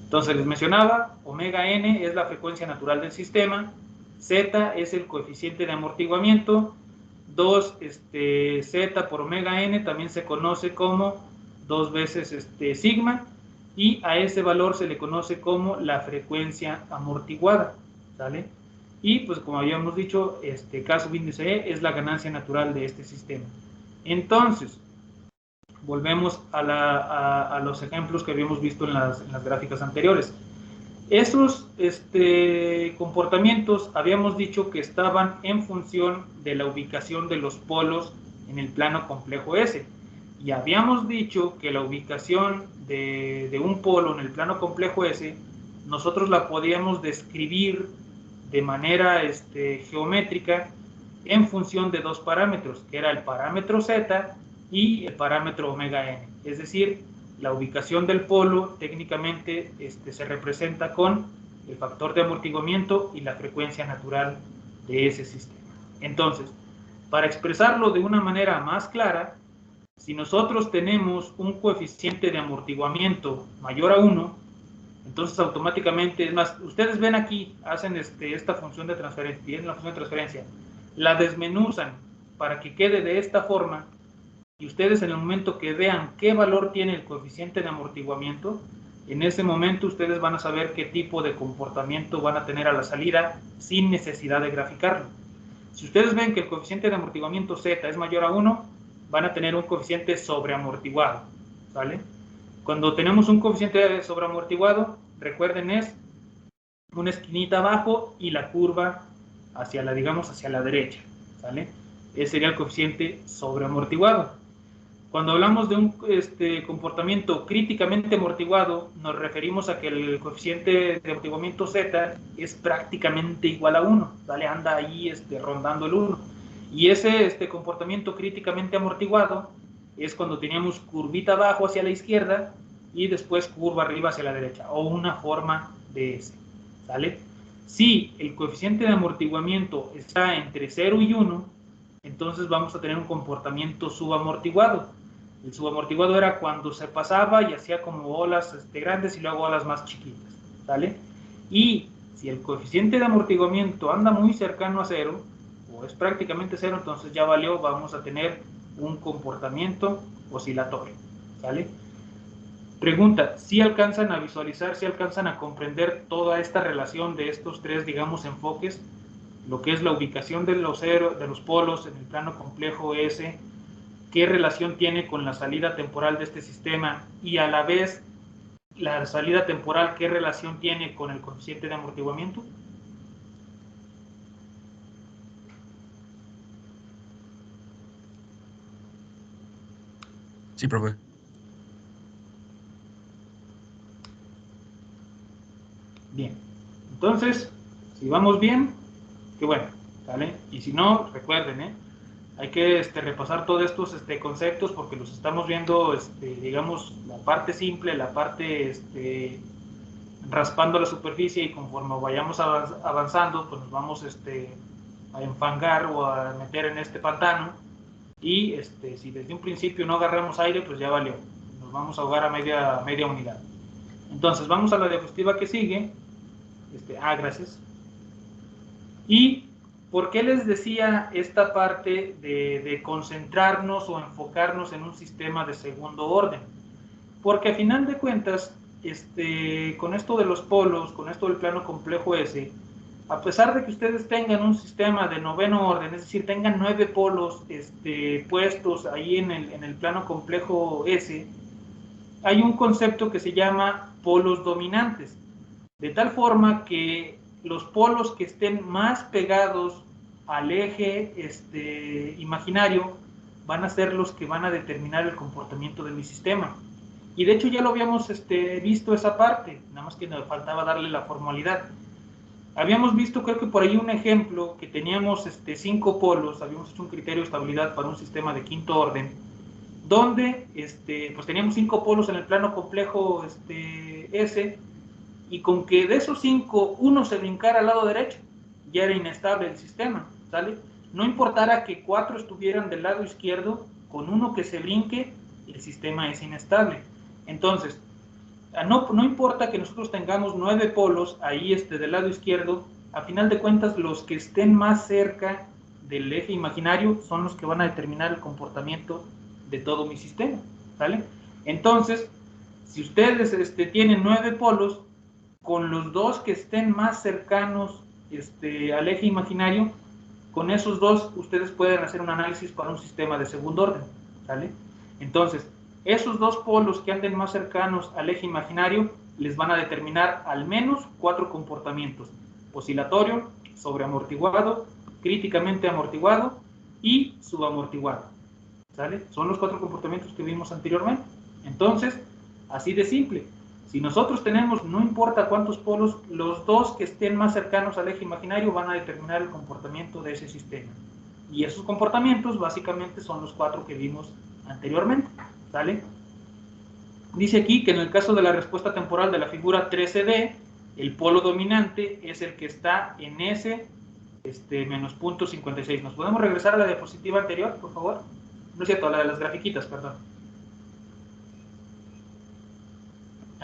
Entonces les mencionaba, omega n es la frecuencia natural del sistema, z es el coeficiente de amortiguamiento, 2 z por omega n también se conoce como 2 veces sigma, y a ese valor se le conoce como la frecuencia amortiguada, ¿sale? Y pues como habíamos dicho, K subíndice E es la ganancia natural de este sistema. Entonces, volvemos a los ejemplos que habíamos visto en las gráficas anteriores. Esos comportamientos habíamos dicho que estaban en función de la ubicación de los polos en el plano complejo S. Y habíamos dicho que la ubicación de un polo en el plano complejo S, nosotros la podíamos describir de manera geométrica en función de 2 parámetros, que era el parámetro Z y el parámetro omega n. Es decir, la ubicación del polo técnicamente se representa con el factor de amortiguamiento y la frecuencia natural de ese sistema. Entonces, para expresarlo de una manera más clara, si nosotros tenemos un coeficiente de amortiguamiento mayor a 1, entonces automáticamente, es más, ustedes ven aquí, hacen esta función de transferencia, tienen la función de transferencia, la desmenuzan para que quede de esta forma, y ustedes en el momento que vean qué valor tiene el coeficiente de amortiguamiento, en ese momento ustedes van a saber qué tipo de comportamiento van a tener a la salida sin necesidad de graficarlo. Si ustedes ven que el coeficiente de amortiguamiento Z es mayor a 1, van a tener un coeficiente sobreamortiguado, ¿vale? Cuando tenemos un coeficiente sobreamortiguado, recuerden, es una esquinita abajo y la curva hacia la, digamos, hacia la derecha, ¿vale? Ese sería el coeficiente sobreamortiguado. Cuando hablamos de un comportamiento críticamente amortiguado, nos referimos a que el coeficiente de amortiguamiento Z es prácticamente igual a 1, ¿vale? Anda ahí rondando el 1. Y ese comportamiento críticamente amortiguado es cuando teníamos curvita abajo hacia la izquierda y después curva arriba hacia la derecha, o una forma de S, ¿sale? Si el coeficiente de amortiguamiento está entre 0 y 1, entonces vamos a tener un comportamiento subamortiguado. El subamortiguado era cuando se pasaba y hacía como olas grandes y luego olas más chiquitas, ¿sale? Y si el coeficiente de amortiguamiento anda muy cercano a 0, o es prácticamente 0, entonces ya valió, vamos a tener un comportamiento oscilatorio, ¿sale? Pregunta, ¿si alcanzan a visualizar, si alcanzan a comprender toda esta relación de estos tres, digamos, enfoques? Lo que es la ubicación de los polos en el plano complejo S, qué relación tiene con la salida temporal de este sistema, y a la vez la salida temporal, qué relación tiene con el coeficiente de amortiguamiento. Sí, profe. Bien. Entonces, si vamos bien, qué bueno, ¿vale? Y si no, recuerden, hay que repasar todos estos conceptos porque los estamos viendo, digamos, la parte simple, la parte raspando la superficie, y conforme vayamos avanzando, pues nos vamos a enfangar o a meter en este pantano, y si desde un principio no agarramos aire, pues ya valió, nos vamos a ahogar a media unidad. Entonces vamos a la diapositiva que sigue. Gracias. ¿Y por qué les decía esta parte de concentrarnos o enfocarnos en un sistema de segundo orden? Porque a final de cuentas, con esto de los polos, con esto del plano complejo S, a pesar de que ustedes tengan un sistema de noveno orden, es decir, tengan 9 polos puestos ahí en el plano complejo S, hay un concepto que se llama polos dominantes, de tal forma que los polos que estén más pegados al eje imaginario van a ser los que van a determinar el comportamiento de mi sistema. Y de hecho ya lo habíamos visto esa parte, nada más que nos faltaba darle la formalidad. Habíamos visto, creo que por ahí, un ejemplo que teníamos 5 polos, habíamos hecho un criterio de estabilidad para un sistema de quinto orden, donde pues teníamos 5 polos en el plano complejo S, y con que de esos 5 uno se brincara al lado derecho, ya era inestable el sistema, ¿sale? No importara que 4 estuvieran del lado izquierdo, con uno que se brinque, el sistema es inestable. Entonces, no importa que nosotros tengamos 9 polos ahí del lado izquierdo, a final de cuentas los que estén más cerca del eje imaginario son los que van a determinar el comportamiento de todo mi sistema, ¿sale? Entonces, si ustedes tienen 9 polos, con los 2 que estén más cercanos al eje imaginario, con esos 2 ustedes pueden hacer un análisis para un sistema de segundo orden, ¿sale? Entonces, esos 2 polos que anden más cercanos al eje imaginario les van a determinar al menos 4 comportamientos: oscilatorio, sobreamortiguado, críticamente amortiguado y subamortiguado, ¿sale? Son los 4 comportamientos que vimos anteriormente. Entonces, así de simple. Si nosotros tenemos, no importa cuántos polos, los 2 que estén más cercanos al eje imaginario van a determinar el comportamiento de ese sistema. Y esos comportamientos básicamente son los 4 que vimos anteriormente, ¿sale? Dice aquí que en el caso de la respuesta temporal de la figura 13D, el polo dominante es el que está en S menos punto 56. ¿Nos podemos regresar a la diapositiva anterior, por favor? No es cierto, a la de las grafiquitas, perdón.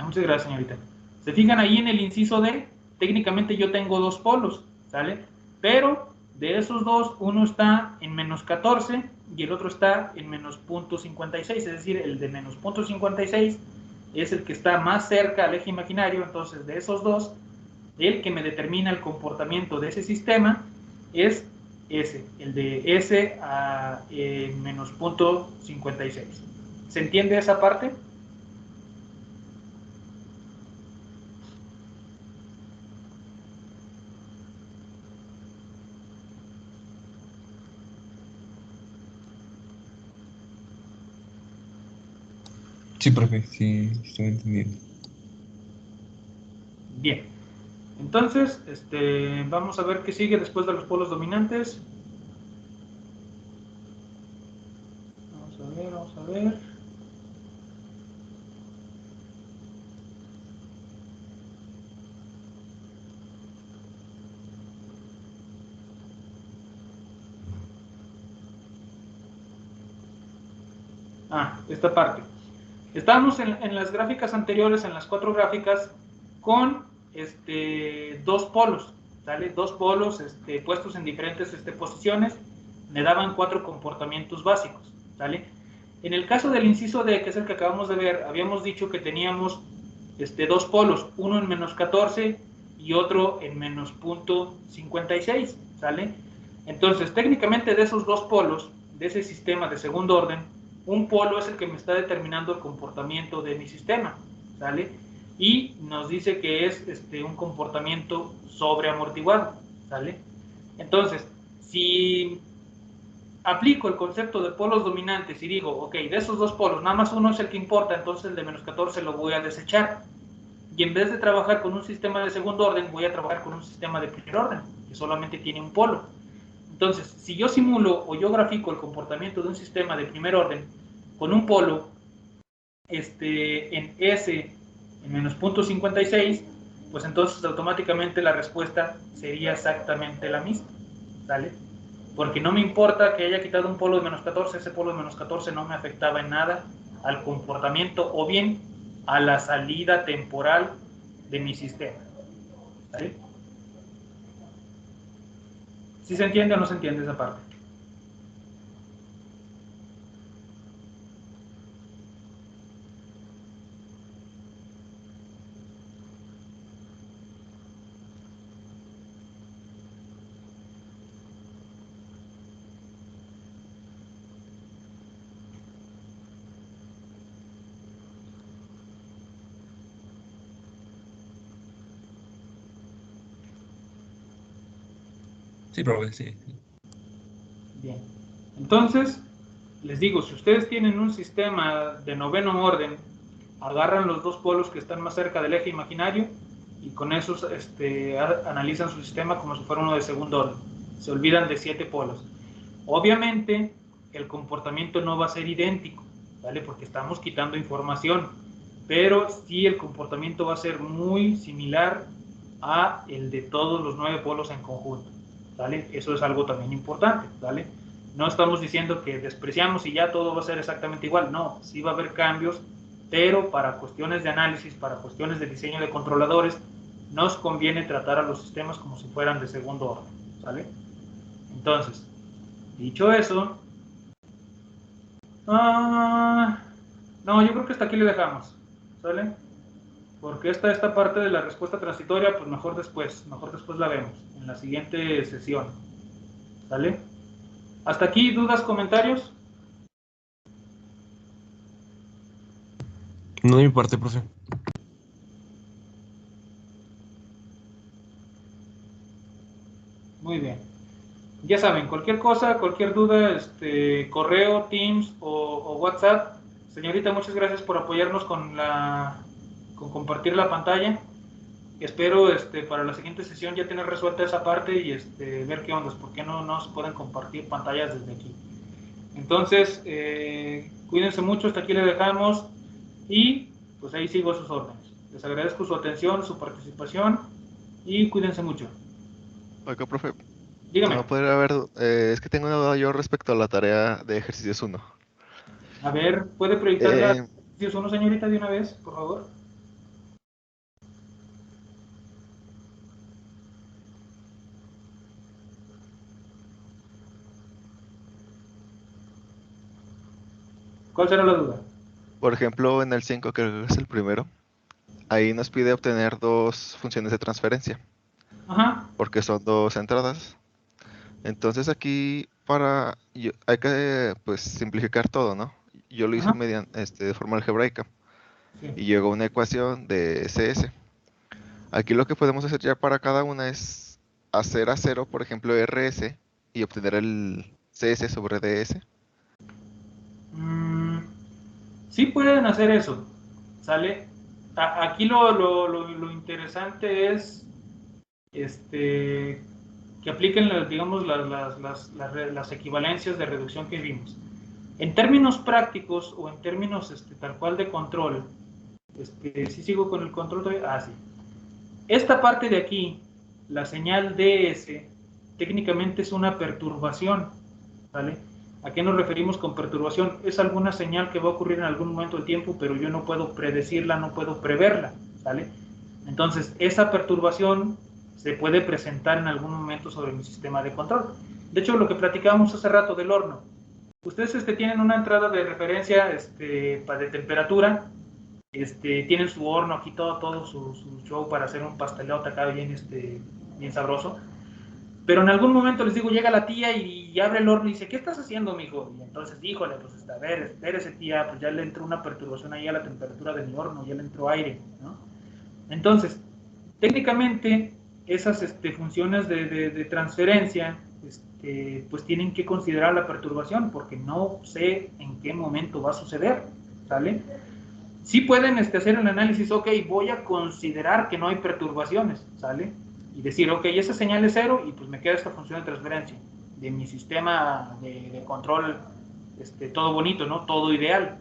Muchas gracias, señorita. Se fijan ahí en el inciso D, técnicamente yo tengo 2 polos, ¿sale? Pero de esos 2, uno está en menos 14 y el otro está en menos punto 56, es decir, el de menos punto 56 es el que está más cerca al eje imaginario. Entonces, de esos 2, el que me determina el comportamiento de ese sistema es ese, el de S a menos punto 56. ¿Se entiende esa parte? Sí, profe, sí, estoy entendiendo. Bien. Entonces, vamos a ver qué sigue después de los polos dominantes. Vamos a ver. Esta parte. Estábamos en las gráficas anteriores, en las 4 gráficas, con 2 polos, ¿sale? 2 polos puestos en diferentes posiciones, me daban 4 comportamientos básicos, ¿sale? En el caso del inciso D, que es el que acabamos de ver, habíamos dicho que teníamos 2 polos, uno en menos 14 y otro en menos punto 56, ¿sale? Entonces, técnicamente, de esos 2 polos, de ese sistema de segundo orden, un polo es el que me está determinando el comportamiento de mi sistema, ¿sale? Y nos dice que es un comportamiento sobreamortiguado, ¿sale? Entonces, si aplico el concepto de polos dominantes y digo, ok, de esos dos polos, nada más uno es el que importa, entonces el de menos 14 lo voy a desechar. Y en vez de trabajar con un sistema de segundo orden, voy a trabajar con un sistema de primer orden, que solamente tiene un polo. Entonces, si yo simulo o yo grafico el comportamiento de un sistema de primer orden con un polo en S en menos 0.56, pues entonces automáticamente la respuesta sería exactamente la misma, ¿sale? Porque no me importa que haya quitado un polo de menos 14, ese polo de menos 14 no me afectaba en nada al comportamiento o bien a la salida temporal de mi sistema, ¿sale? ¿Sí se entiende o no se entiende esa parte? Sí, profe, sí. Bien. Entonces, les digo, si ustedes tienen un sistema de noveno orden, agarran los dos polos que están más cerca del eje imaginario y con esos analizan su sistema como si fuera uno de segundo orden. Se olvidan de 7 polos. Obviamente, el comportamiento no va a ser idéntico, ¿vale? Porque estamos quitando información, pero sí el comportamiento va a ser muy similar a el de todos los 9 polos en conjunto, ¿vale? Eso es algo también importante, ¿vale? No estamos diciendo que despreciamos y ya todo va a ser exactamente igual, no, sí va a haber cambios, pero para cuestiones de análisis, para cuestiones de diseño de controladores, nos conviene tratar a los sistemas como si fueran de segundo orden, ¿vale? Entonces, dicho eso, no, yo creo que hasta aquí le dejamos, ¿sale? Porque esta parte de la respuesta transitoria, pues mejor después la vemos, en la siguiente sesión, ¿sale? Hasta aquí, ¿dudas, comentarios? No de mi parte, profe. Muy bien. Ya saben, cualquier cosa, cualquier duda, correo, Teams o WhatsApp. Señorita, muchas gracias por apoyarnos con compartir la pantalla. Espero para la siguiente sesión ya tener resuelta esa parte y ver qué ondas, por qué no nos pueden compartir pantallas desde aquí. Entonces, cuídense mucho, hasta aquí le dejamos y pues ahí sigo a sus órdenes. Les agradezco su atención, su participación y cuídense mucho. Oiga, profe, Dígame. no podría haber, es que tengo una duda yo respecto a la tarea de ejercicios 1. A ver, ¿puede proyectar la ejercicios 1, señorita, de una vez, por favor? ¿Cuál será la duda? Por ejemplo, en el 5, que es el primero, ahí nos pide obtener dos funciones de transferencia, Ajá. porque son dos entradas. Entonces aquí hay que pues simplificar todo, ¿no? Yo lo hice Ajá. de forma algebraica Sí. y llegó una ecuación de CS. Aquí lo que podemos hacer ya para cada una es hacer a cero, por ejemplo, RS y obtener el CS sobre DS. Sí pueden hacer eso, ¿sale? Aquí lo interesante es que apliquen, digamos, las equivalencias de reducción que vimos. En términos prácticos o en términos tal cual de control, si sigo con el control todavía, sí. Esta parte de aquí, la señal DS, técnicamente es una perturbación, ¿vale? ¿A qué nos referimos con perturbación? Es alguna señal que va a ocurrir en algún momento del tiempo, pero yo no puedo predecirla, no puedo preverla, ¿vale? Entonces, esa perturbación se puede presentar en algún momento sobre mi sistema de control. De hecho, lo que platicábamos hace rato del horno. Ustedes tienen una entrada de referencia de temperatura, tienen su horno aquí, todo su show para hacer un pastelote acá bien sabroso. Pero en algún momento les digo, llega la tía y abre el horno y dice, ¿qué estás haciendo, mijo? Y entonces, híjole, pues a ver, espérese, tía, pues ya le entró una perturbación ahí a la temperatura de mi horno, ya le entró aire, ¿no? Entonces, técnicamente, esas funciones de transferencia pues tienen que considerar la perturbación, porque no sé en qué momento va a suceder, ¿sale? Sí pueden hacer el análisis, ok, voy a considerar que no hay perturbaciones, ¿sale? Y decir, ok, esa señal es 0 y pues me queda esta función de transferencia de mi sistema de control, todo bonito, ¿no? Todo ideal.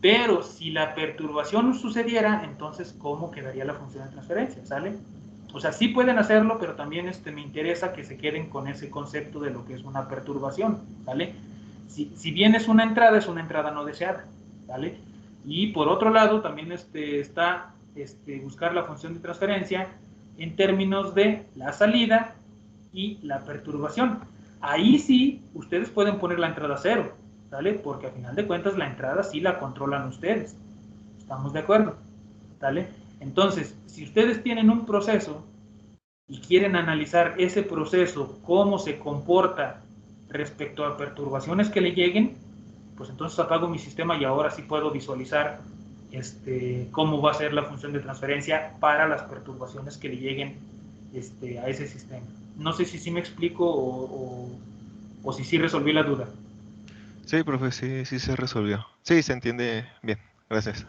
Pero si la perturbación sucediera, entonces, ¿cómo quedaría la función de transferencia? ¿Sale? O sea, sí pueden hacerlo, pero también me interesa que se queden con ese concepto de lo que es una perturbación, ¿vale? Si bien es una entrada no deseada, ¿vale? Y por otro lado, también está buscar la función de transferencia en términos de la salida y la perturbación. Ahí sí, ustedes pueden poner la entrada 0, ¿vale? Porque a final de cuentas la entrada sí la controlan ustedes. ¿Estamos de acuerdo? ¿Vale? Entonces, si ustedes tienen un proceso y quieren analizar ese proceso, cómo se comporta respecto a perturbaciones que le lleguen, pues entonces apago mi sistema y ahora sí puedo visualizar cómo va a ser la función de transferencia para las perturbaciones que le lleguen a ese sistema. No sé si sí me explico o si sí resolví la duda. Sí, profe, sí se resolvió. Sí, se entiende bien. Gracias.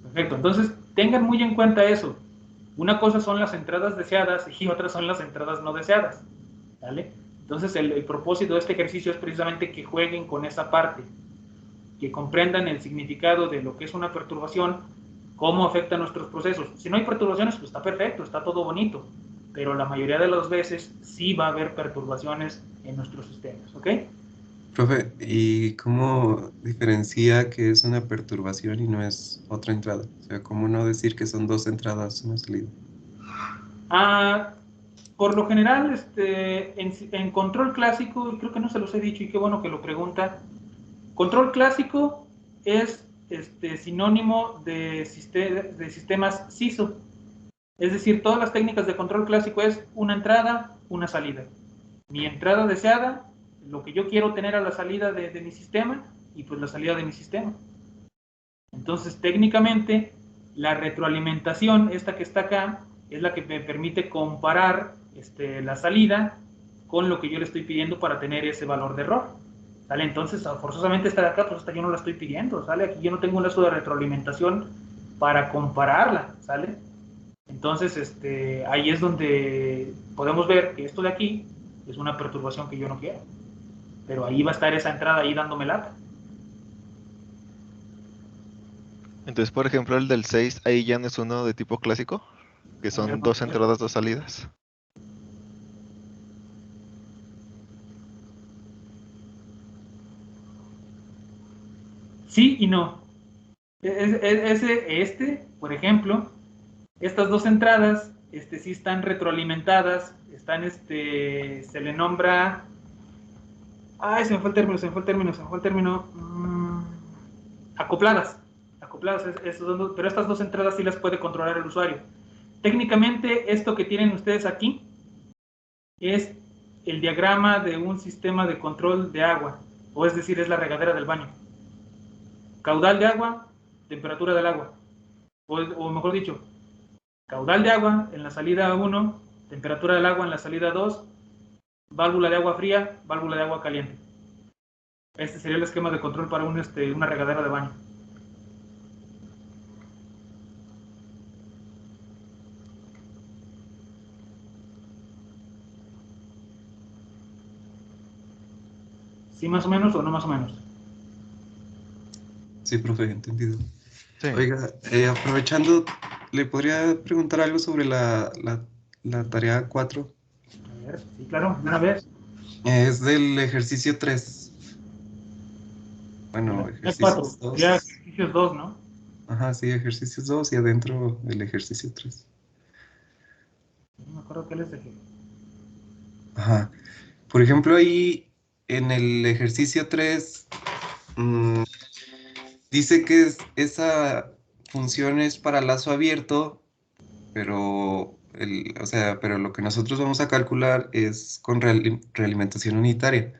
Perfecto, entonces tengan muy en cuenta eso. Una cosa son las entradas deseadas y otras son las entradas no deseadas, ¿vale? Entonces el propósito de este ejercicio es precisamente que jueguen con esa parte, que comprendan el significado de lo que es una perturbación, cómo afecta a nuestros procesos. Si no hay perturbaciones, pues está perfecto, está todo bonito, pero la mayoría de las veces sí va a haber perturbaciones en nuestros sistemas, ¿ok? Profe, ¿y cómo diferencia que es una perturbación y no es otra entrada? O sea, ¿cómo no decir que son dos entradas, una salida? Por lo general, en control clásico, y creo que no se los he dicho y qué bueno que lo pregunta, control clásico es sinónimo de sistemas CISO. Es decir, todas las técnicas de control clásico es una entrada, una salida. Mi entrada deseada, lo que yo quiero tener a la salida de mi sistema, y pues la salida de mi sistema. Entonces, técnicamente, la retroalimentación, esta que está acá, es la que me permite comparar la salida con lo que yo le estoy pidiendo para tener ese valor de error. ¿Sale? Entonces, forzosamente esta de acá, pues esta yo no la estoy pidiendo, ¿sale? Aquí yo no tengo un lazo de retroalimentación para compararla, ¿sale? Entonces, ahí es donde podemos ver que esto de aquí es una perturbación que yo no quiero. Pero ahí va a estar esa entrada ahí dándome lata. Entonces, por ejemplo, el del 6, ahí ya no es uno de tipo clásico, que son dos entradas, dos salidas. Sí y no. Por ejemplo, estas dos entradas, sí están retroalimentadas, están, se le nombra, ay, se me fue el término, acopladas, pero estas dos entradas sí las puede controlar el usuario. Técnicamente, esto que tienen ustedes aquí es el diagrama de un sistema de control de agua, o es decir, es la regadera del baño. Caudal de agua, temperatura del agua, o mejor dicho, caudal de agua en la salida 1, temperatura del agua en la salida 2, válvula de agua fría, válvula de agua caliente. Este sería el esquema de control para una regadera de baño. ¿Sí más o menos o no más o menos? Sí, profe, entendido. Sí. Oiga, aprovechando, ¿le podría preguntar algo sobre la tarea 4? A ver, sí, claro, de una vez. Es del ejercicio 3. Bueno, ejercicios 2. Sería ejercicios 2, ¿no? Ajá, sí, ejercicios 2 y adentro el ejercicio 3. No me acuerdo qué les dejé. Ajá. Por ejemplo, ahí en el ejercicio 3 dice que esa función es para lazo abierto, pero, pero lo que nosotros vamos a calcular es con realimentación unitaria.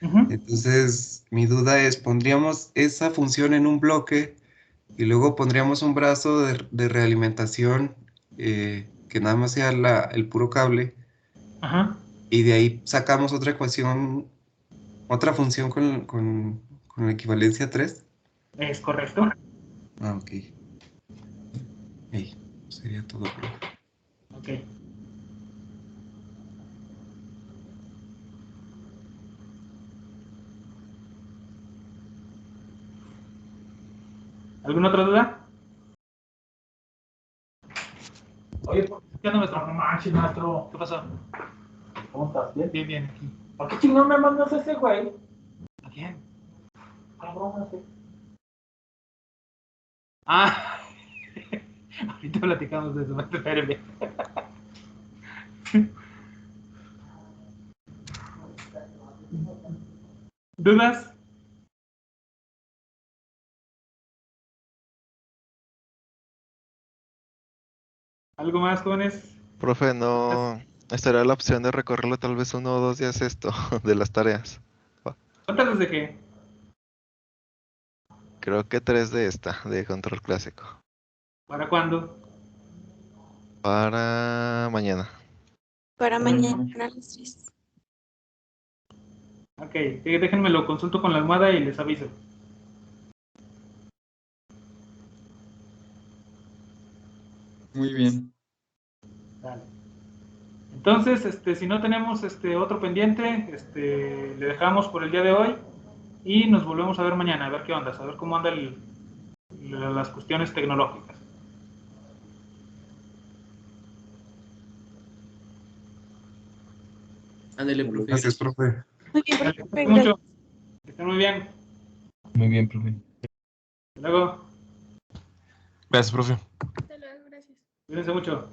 Entonces, mi duda es, ¿pondríamos esa función en un bloque y luego pondríamos un brazo de realimentación que nada más sea el puro cable? Ajá. y de ahí sacamos otra ecuación, otra función con la equivalencia 3. Es correcto. Ah, ok. Sería todo, profe. Ok. ¿Alguna otra duda? Oye, ¿por qué no me trajo? No manches, maestro. ¿Qué pasó? ¿Cómo estás? ¿Bien? Bien, bien, aquí. ¿Por qué chingón me mandas ese güey? ¿A quién? Cabrón, ese. Ah, ahorita platicamos de eso, maestro. Espérame. ¿Dudas? ¿Algo más, jóvenes? Profe, no estaría la opción de recorrerlo tal vez 1 o 2 días esto de las tareas. ¿Cuántas les dejé? Creo que 3 de esta, de control clásico. ¿Para cuándo? Para mañana. Para mañana a las 3. Ok, déjenme lo consulto con la almohada y les aviso. Muy bien. Dale. Entonces, si no tenemos otro pendiente, le dejamos por el día de hoy y nos volvemos a ver mañana, a ver qué onda, a ver cómo andan las cuestiones tecnológicas. Ándale, profe. Gracias, profe. Muy bien, Dale, profe, cuídense gracias. mucho. Que estén muy bien. Muy bien, profe. Hasta luego. Gracias, profe. Hasta luego, gracias. Cuídense mucho.